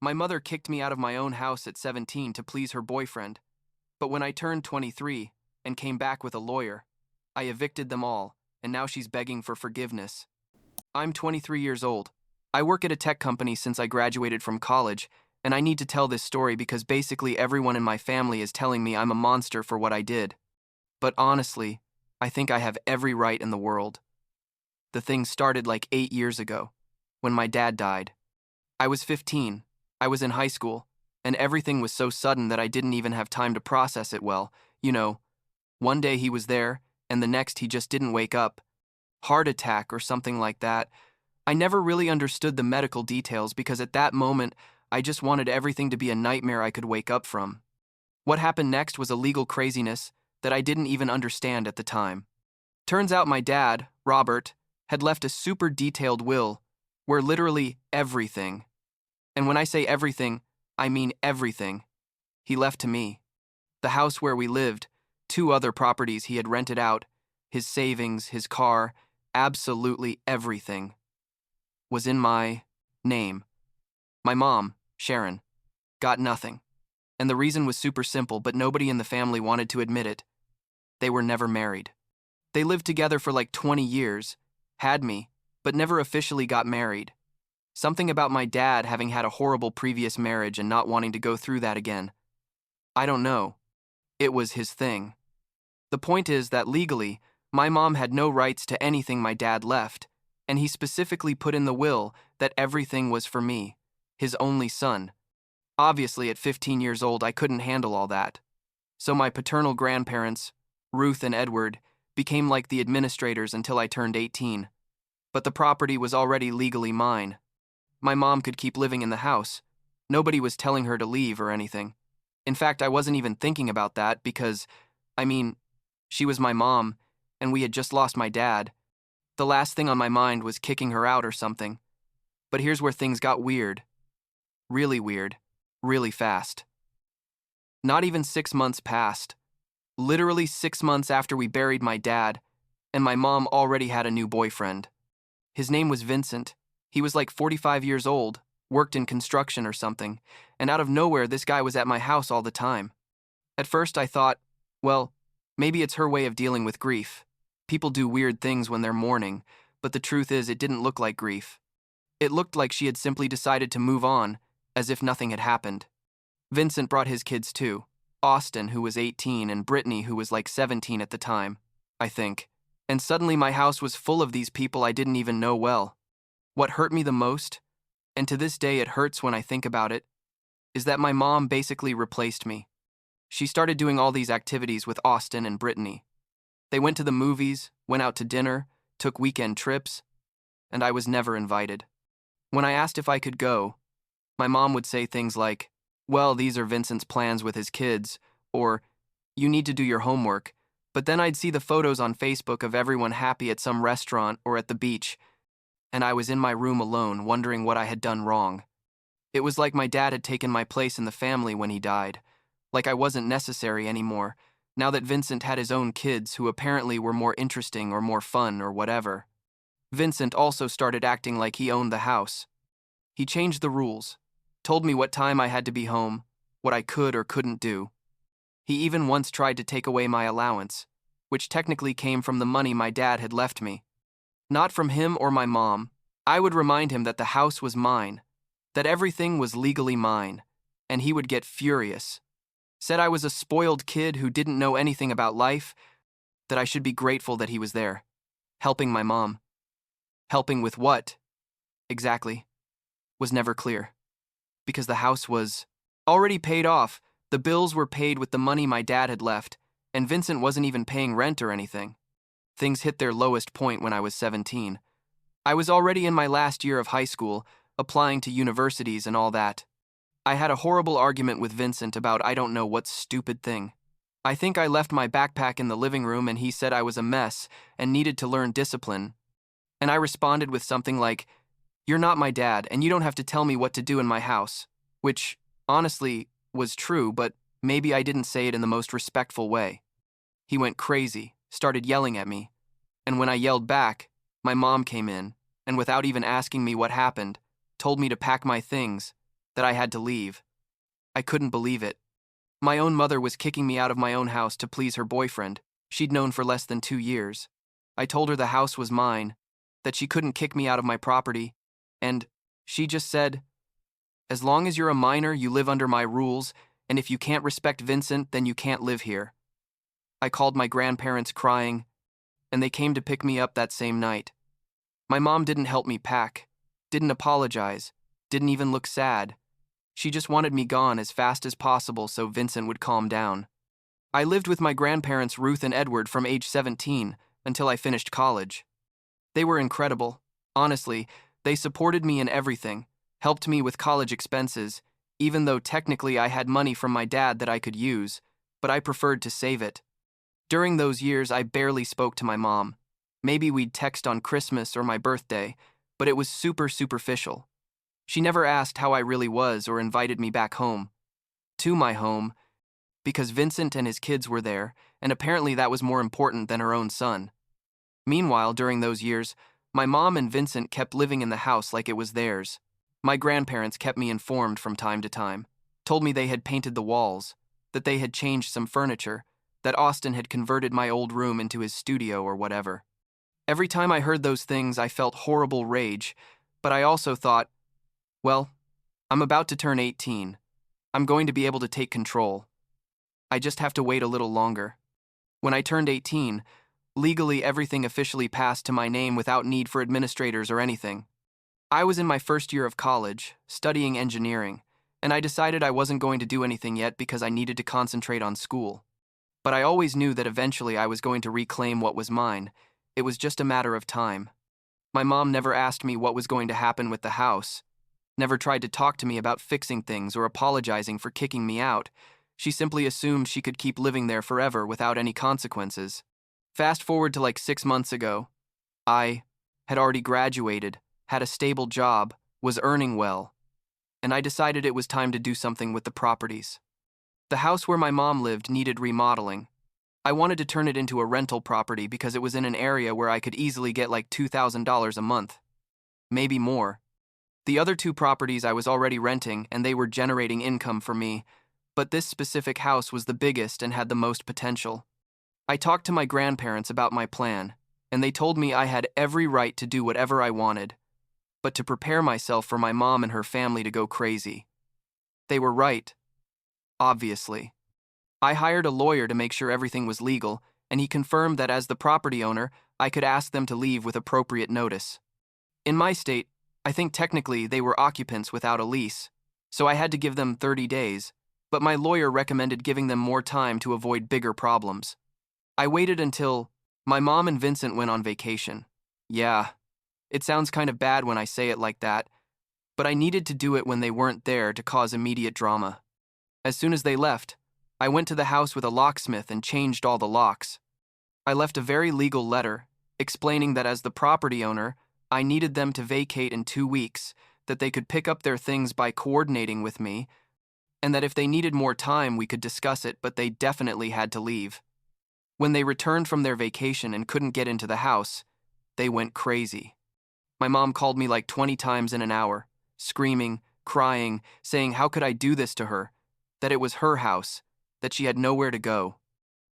My mother kicked me out of my own house at 17 to please her boyfriend, but when I turned 23 and came back with a lawyer, I evicted them all, and now she's begging for forgiveness. I'm 23 years old. I work at a tech company since I graduated from college, and I need to tell this story because basically everyone in my family is telling me I'm a monster for what I did. But honestly, I think I have every right in the world. The thing started like 8 years ago, when my dad died. I was 15, I was in high school, and everything was so sudden that I didn't even have time to process it well. One day he was there, and the next he just didn't wake up. Heart attack or something like that. I never really understood the medical details because at that moment, I just wanted everything to be a nightmare I could wake up from. What happened next was a legal craziness that I didn't even understand at the time. Turns out my dad, Robert, had left a super detailed will where literally everything, and when I say everything, I mean everything, he left to me. The house where we lived, 2 other properties he had rented out, his savings, his car, absolutely everything was in my name. My mom, Sharon, got nothing. And the reason was super simple, but nobody in the family wanted to admit it. They were never married. They lived together for like 20 years, had me, but never officially got married. Something about my dad having had a horrible previous marriage and not wanting to go through that again. I don't know. It was his thing. The point is that legally, my mom had no rights to anything my dad left, and he specifically put in the will that everything was for me, his only son. Obviously, at 15 years old, I couldn't handle all that. So my paternal grandparents, Ruth and Edward, became like the administrators until I turned 18. But the property was already legally mine. My mom could keep living in the house. Nobody was telling her to leave or anything. In fact, I wasn't even thinking about that because, she was my mom, and we had just lost my dad. The last thing on my mind was kicking her out or something. But here's where things got weird. Really weird. Really fast. Not even 6 months passed. Literally 6 months after we buried my dad, and my mom already had a new boyfriend. His name was Vincent. He was like 45 years old, worked in construction or something, and out of nowhere this guy was at my house all the time. At first I thought, well, maybe it's her way of dealing with grief. People do weird things when they're mourning, but the truth is it didn't look like grief. It looked like she had simply decided to move on, as if nothing had happened. Vincent brought his kids too, Austin, who was 18, and Brittany, who was like 17 at the time, I think. And suddenly my house was full of these people I didn't even know well. What hurt me the most, and to this day it hurts when I think about it, is that my mom basically replaced me. She started doing all these activities with Austin and Brittany. They went to the movies, went out to dinner, took weekend trips, and I was never invited. When I asked if I could go, my mom would say things like, well, these are Vincent's plans with his kids, or, you need to do your homework, but then I'd see the photos on Facebook of everyone happy at some restaurant or at the beach, and I was in my room alone wondering what I had done wrong. It was like my dad had taken my place in the family when he died, like I wasn't necessary anymore, now that Vincent had his own kids who apparently were more interesting or more fun or whatever. Vincent also started acting like he owned the house. He changed the rules, told me what time I had to be home, what I could or couldn't do. He even once tried to take away my allowance, which technically came from the money my dad had left me. Not from him or my mom. I would remind him that the house was mine, that everything was legally mine, and he would get furious. Said I was a spoiled kid who didn't know anything about life, that I should be grateful that he was there, helping my mom. Helping with what, exactly, was never clear. Because the house was already paid off, the bills were paid with the money my dad had left, and Vincent wasn't even paying rent or anything. Things hit their lowest point when I was 17. I was already in my last year of high school, applying to universities and all that. I had a horrible argument with Vincent about I don't know what stupid thing. I think I left my backpack in the living room and he said I was a mess and needed to learn discipline. And I responded with something like, "You're not my dad and you don't have to tell me what to do in my house," which, honestly, was true, but maybe I didn't say it in the most respectful way. He went crazy, started yelling at me, and when I yelled back, my mom came in, and without even asking me what happened, told me to pack my things, that I had to leave. I couldn't believe it. My own mother was kicking me out of my own house to please her boyfriend she'd known for less than 2 years. I told her the house was mine, that she couldn't kick me out of my property, and she just said, "As long as you're a minor, you live under my rules, and if you can't respect Vincent, then you can't live here." I called my grandparents crying, and they came to pick me up that same night. My mom didn't help me pack, didn't apologize, didn't even look sad. She just wanted me gone as fast as possible so Vincent would calm down. I lived with my grandparents Ruth and Edward from age 17 until I finished college. They were incredible. Honestly, they supported me in everything, helped me with college expenses, even though technically I had money from my dad that I could use, but I preferred to save it. During those years, I barely spoke to my mom. Maybe we'd text on Christmas or my birthday, but it was super superficial. She never asked how I really was or invited me back home. To my home, because Vincent and his kids were there, and apparently that was more important than her own son. Meanwhile, during those years, my mom and Vincent kept living in the house like it was theirs. My grandparents kept me informed from time to time, told me they had painted the walls, that they had changed some furniture, that Austin had converted my old room into his studio or whatever. Every time I heard those things, I felt horrible rage, but I also thought, well, I'm about to turn 18. I'm going to be able to take control. I just have to wait a little longer. When I turned 18, legally everything officially passed to my name without need for administrators or anything. I was in my first year of college, studying engineering, and I decided I wasn't going to do anything yet because I needed to concentrate on school. But I always knew that eventually I was going to reclaim what was mine. It was just a matter of time. My mom never asked me what was going to happen with the house, never tried to talk to me about fixing things or apologizing for kicking me out. She simply assumed she could keep living there forever without any consequences. Fast forward to like 6 months ago. I had already graduated, had a stable job, was earning well, and I decided it was time to do something with the properties. The house where my mom lived needed remodeling. I wanted to turn it into a rental property because it was in an area where I could easily get like $2,000 a month. Maybe more. The other 2 properties I was already renting and they were generating income for me, but this specific house was the biggest and had the most potential. I talked to my grandparents about my plan, and they told me I had every right to do whatever I wanted, but to prepare myself for my mom and her family to go crazy. They were right. Obviously. I hired a lawyer to make sure everything was legal, and he confirmed that as the property owner, I could ask them to leave with appropriate notice. In my state, I think technically they were occupants without a lease, so I had to give them 30 days, but my lawyer recommended giving them more time to avoid bigger problems. I waited until my mom and Vincent went on vacation. Yeah, it sounds kind of bad when I say it like that, but I needed to do it when they weren't there to cause immediate drama. As soon as they left, I went to the house with a locksmith and changed all the locks. I left a very legal letter explaining that as the property owner, I needed them to vacate in 2 weeks, that they could pick up their things by coordinating with me, and that if they needed more time, we could discuss it, but they definitely had to leave. When they returned from their vacation and couldn't get into the house, they went crazy. My mom called me like 20 times in an hour, screaming, crying, saying how could I do this to her, that it was her house, that she had nowhere to go.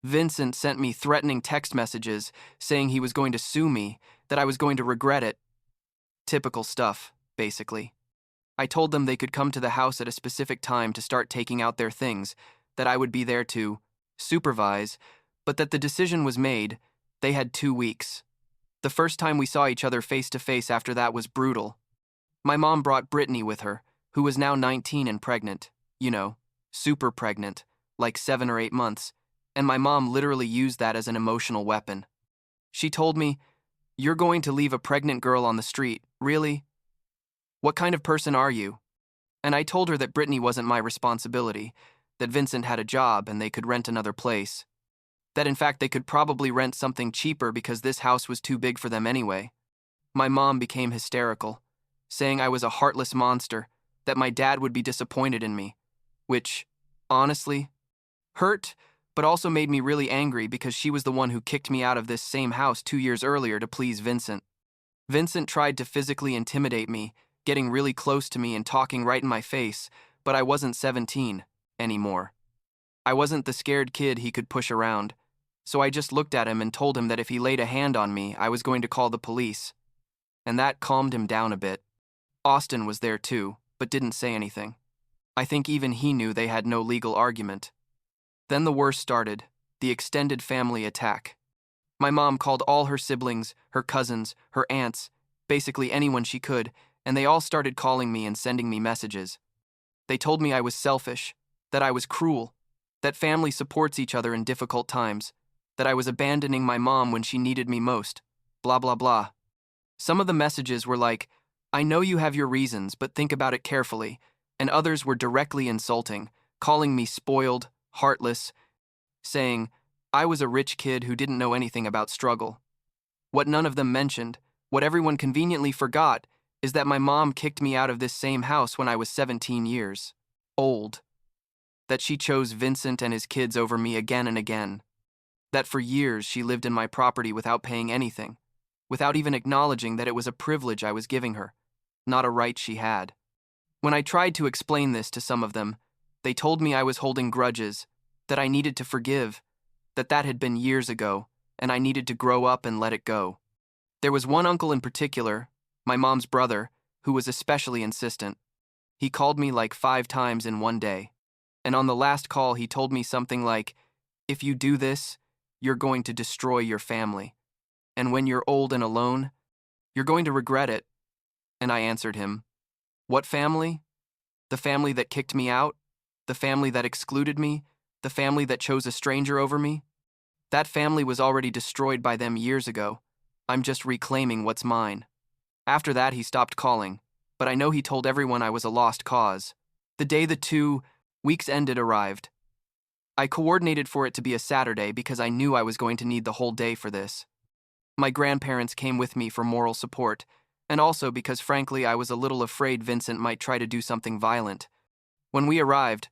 Vincent sent me threatening text messages saying he was going to sue me, that I was going to regret it. Typical stuff, basically. I told them they could come to the house at a specific time to start taking out their things, that I would be there to supervise, but that the decision was made. They had 2 weeks. The first time we saw each other face to face after that was brutal. My mom brought Brittany with her, who was now 19 and pregnant. You know, super pregnant, like 7 or 8 months, and my mom literally used that as an emotional weapon. She told me, "You're going to leave a pregnant girl on the street, really? What kind of person are you?" And I told her that Brittany wasn't my responsibility, that Vincent had a job and they could rent another place. That in fact they could probably rent something cheaper because this house was too big for them anyway. My mom became hysterical, saying I was a heartless monster, that my dad would be disappointed in me, which, honestly, hurt, but also made me really angry because she was the one who kicked me out of this same house 2 years earlier to please Vincent. Vincent tried to physically intimidate me, getting really close to me and talking right in my face, but I wasn't 17 anymore. I wasn't the scared kid he could push around, so I just looked at him and told him that if he laid a hand on me, I was going to call the police. And that calmed him down a bit. Austin was there too, but didn't say anything. I think even he knew they had no legal argument. Then the worst started, the extended family attack. My mom called all her siblings, her cousins, her aunts, basically anyone she could, and they all started calling me and sending me messages. They told me I was selfish, that I was cruel, that family supports each other in difficult times, that I was abandoning my mom when she needed me most, blah blah blah. Some of the messages were like, "I know you have your reasons, but think about it carefully," and others were directly insulting, calling me spoiled, heartless, saying I was a rich kid who didn't know anything about struggle. What none of them mentioned, what everyone conveniently forgot, is that my mom kicked me out of this same house when I was 17 years old. That she chose Vincent and his kids over me again and again. That for years she lived in my property without paying anything, without even acknowledging that it was a privilege I was giving her, not a right she had. When I tried to explain this to some of them, they told me I was holding grudges, that I needed to forgive, that had been years ago, and I needed to grow up and let it go. There was one uncle in particular, my mom's brother, who was especially insistent. He called me like 5 times in one day, and on the last call he told me something like, "If you do this, you're going to destroy your family. And when you're old and alone, you're going to regret it." And I answered him, "What family? The family that kicked me out? The family that excluded me? The family that chose a stranger over me? That family was already destroyed by them years ago. I'm just reclaiming what's mine." After that, he stopped calling, but I know he told everyone I was a lost cause. The day the 2 weeks ended arrived. I coordinated for it to be a Saturday because I knew I was going to need the whole day for this. My grandparents came with me for moral support, and also because frankly I was a little afraid Vincent might try to do something violent. When we arrived,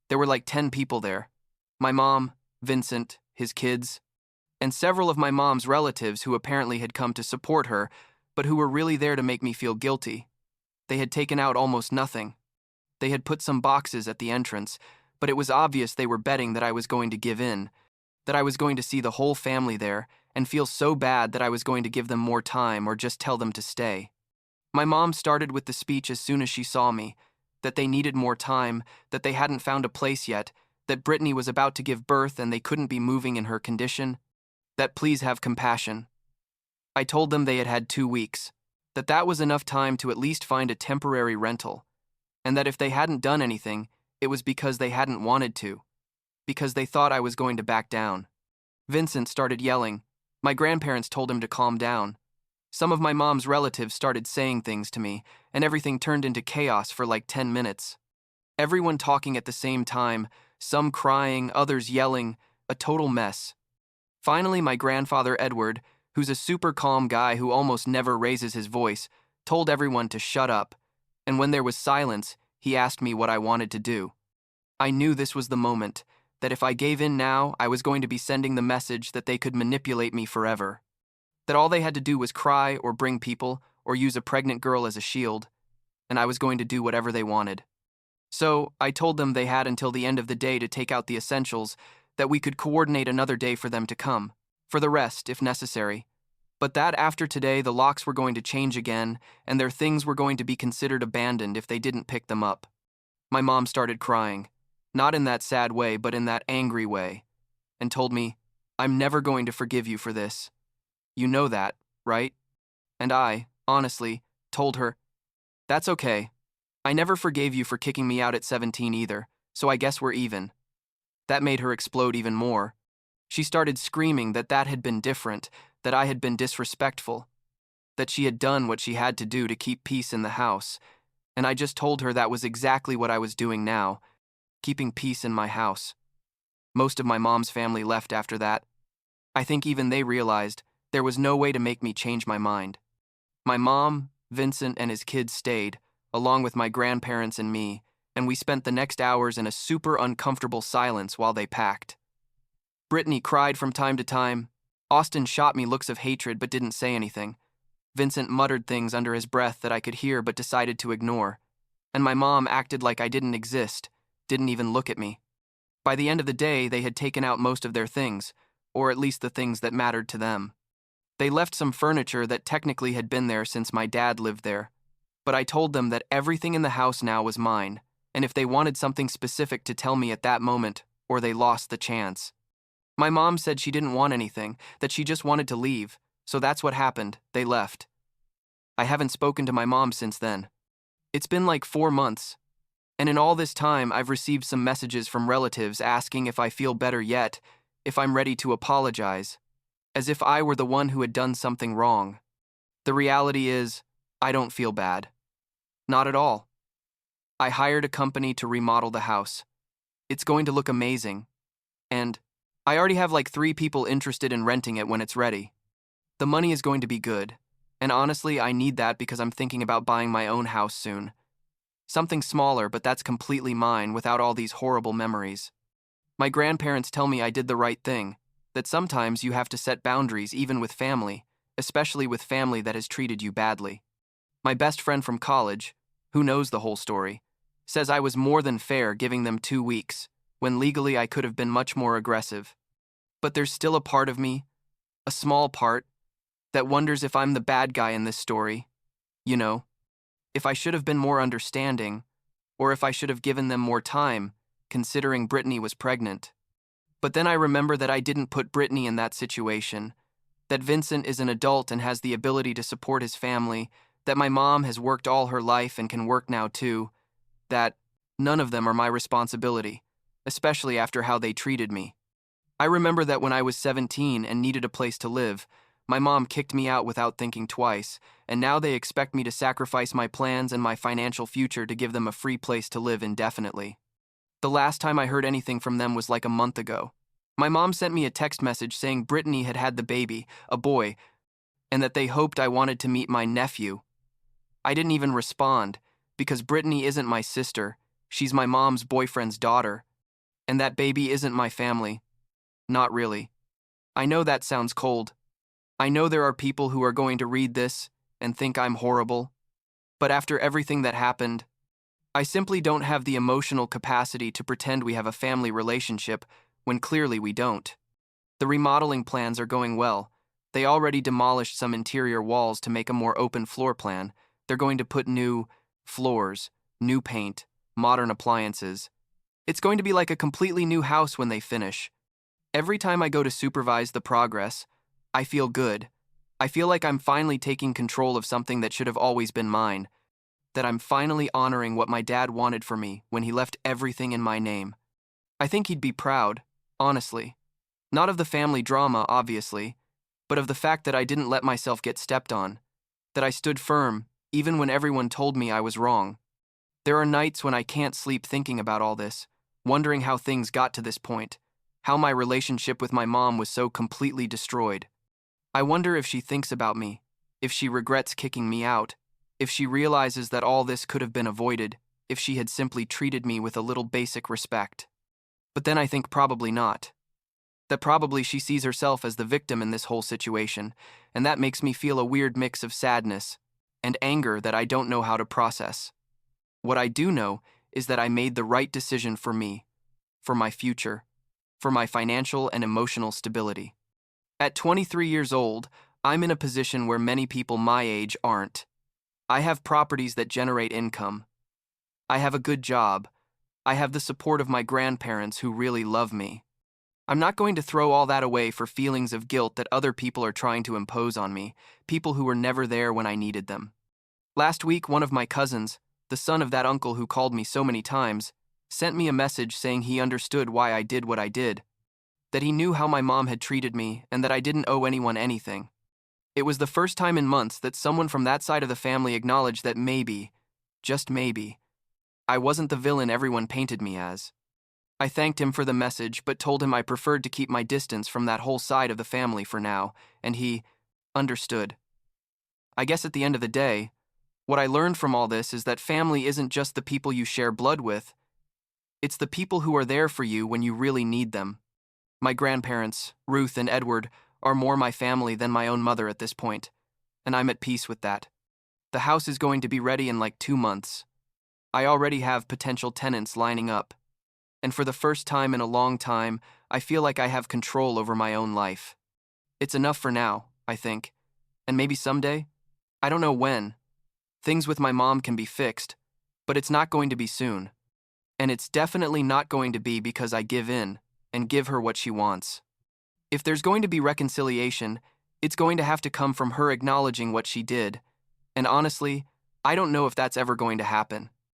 there were like 10 people there. My mom, Vincent, his kids, and several of my mom's relatives who apparently had come to support her, but who were really there to make me feel guilty. They had taken out almost nothing. They had put some boxes at the entrance, but it was obvious they were betting that I was going to give in, that I was going to see the whole family there and feel so bad that I was going to give them more time or just tell them to stay. My mom started with the speech as soon as she saw me, that they needed more time, that they hadn't found a place yet, that Brittany was about to give birth and they couldn't be moving in her condition, that please have compassion. I told them they had had 2 weeks, that was enough time to at least find a temporary rental, and that if they hadn't done anything, it was because they hadn't wanted to, because they thought I was going to back down. Vincent started yelling. My grandparents told him to calm down. Some of my mom's relatives started saying things to me, and everything turned into chaos for like 10 minutes. Everyone talking at the same time, some crying, others yelling, a total mess. Finally, my grandfather Edward, who's a super calm guy who almost never raises his voice, told everyone to shut up, and when there was silence, he asked me what I wanted to do. I knew this was the moment, that if I gave in now, I was going to be sending the message that they could manipulate me forever. That all they had to do was cry or bring people or use a pregnant girl as a shield, and I was going to do whatever they wanted. So I told them they had until the end of the day to take out the essentials, that we could coordinate another day for them to come, for the rest, if necessary. But that after today, the locks were going to change again, and their things were going to be considered abandoned if they didn't pick them up. My mom started crying, not in that sad way, but in that angry way, and told me, "I'm never going to forgive you for this. You know that, right?" And I, honestly, told her, "That's okay. I never forgave you for kicking me out at 17 either, so I guess we're even." That made her explode even more. She started screaming that had been different, that I had been disrespectful, that she had done what she had to do to keep peace in the house, and I just told her that was exactly what I was doing now, keeping peace in my house. Most of my mom's family left after that. I think even they realized there was no way to make me change my mind. My mom, Vincent, and his kids stayed, along with my grandparents and me, and we spent the next hours in a super uncomfortable silence while they packed. Brittany cried from time to time. Austin shot me looks of hatred but didn't say anything. Vincent muttered things under his breath that I could hear but decided to ignore. And my mom acted like I didn't exist, didn't even look at me. By the end of the day, they had taken out most of their things, or at least the things that mattered to them. They left some furniture that technically had been there since my dad lived there. But I told them that everything in the house now was mine, and if they wanted something specific to tell me at that moment, or they lost the chance. My mom said she didn't want anything, that she just wanted to leave, so that's what happened, they left. I haven't spoken to my mom since then. It's been like 4 months, and in all this time I've received some messages from relatives asking if I feel better yet, if I'm ready to apologize, as if I were the one who had done something wrong. The reality is, I don't feel bad. Not at all. I hired a company to remodel the house. It's going to look amazing. And I already have like 3 people interested in renting it when it's ready. The money is going to be good. And honestly, I need that because I'm thinking about buying my own house soon. Something smaller, but that's completely mine without all these horrible memories. My grandparents tell me I did the right thing, that sometimes you have to set boundaries even with family, especially with family that has treated you badly. My best friend from college, who knows the whole story, says I was more than fair giving them 2 weeks, when legally I could have been much more aggressive. But there's still a part of me, a small part, that wonders if I'm the bad guy in this story. You know, if I should have been more understanding, or if I should have given them more time, considering Brittany was pregnant. But then I remember that I didn't put Brittany in that situation, that Vincent is an adult and has the ability to support his family, that my mom has worked all her life and can work now too, that none of them are my responsibility, especially after how they treated me. I remember that when I was 17 and needed a place to live, my mom kicked me out without thinking twice, and now they expect me to sacrifice my plans and my financial future to give them a free place to live indefinitely. The last time I heard anything from them was like a month ago. My mom sent me a text message saying Brittany had had the baby, a boy, and that they hoped I wanted to meet my nephew. I didn't even respond, because Brittany isn't my sister, she's my mom's boyfriend's daughter, and that baby isn't my family. Not really. I know that sounds cold. I know there are people who are going to read this and think I'm horrible, but after everything that happened, I simply don't have the emotional capacity to pretend we have a family relationship when clearly we don't. The remodeling plans are going well. They already demolished some interior walls to make a more open floor plan. They're going to put new floors, new paint, modern appliances. It's going to be like a completely new house when they finish. Every time I go to supervise the progress, I feel good. I feel like I'm finally taking control of something that should have always been mine, that I'm finally honoring what my dad wanted for me when he left everything in my name. I think he'd be proud, honestly. Not of the family drama, obviously, but of the fact that I didn't let myself get stepped on, that I stood firm, even when everyone told me I was wrong. There are nights when I can't sleep thinking about all this, wondering how things got to this point, how my relationship with my mom was so completely destroyed. I wonder if she thinks about me, if she regrets kicking me out, if she realizes that all this could have been avoided, if she had simply treated me with a little basic respect. But then I think probably not. That probably she sees herself as the victim in this whole situation, and that makes me feel a weird mix of sadness and anger that I don't know how to process. What I do know is that I made the right decision for me, for my future, for my financial and emotional stability. At 23 years old, I'm in a position where many people my age aren't. I have properties that generate income. I have a good job. I have the support of my grandparents who really love me. I'm not going to throw all that away for feelings of guilt that other people are trying to impose on me, people who were never there when I needed them. Last week, one of my cousins, the son of that uncle who called me so many times, sent me a message saying he understood why I did what I did, that he knew how my mom had treated me and that I didn't owe anyone anything. It was the first time in months that someone from that side of the family acknowledged that maybe, just maybe, I wasn't the villain everyone painted me as. I thanked him for the message but told him I preferred to keep my distance from that whole side of the family for now, and he understood. I guess at the end of the day, what I learned from all this is that family isn't just the people you share blood with. It's the people who are there for you when you really need them. My grandparents, Ruth and Edward, are more my family than my own mother at this point. and I'm at peace with that. The house is going to be ready in like 2 months. I already have potential tenants lining up. And for the first time in a long time, I feel like I have control over my own life. It's enough for now, I think. And maybe someday? I don't know when. Things with my mom can be fixed, but it's not going to be soon. And it's definitely not going to be because I give in and give her what she wants. If there's going to be reconciliation, it's going to have to come from her acknowledging what she did. And honestly, I don't know if that's ever going to happen.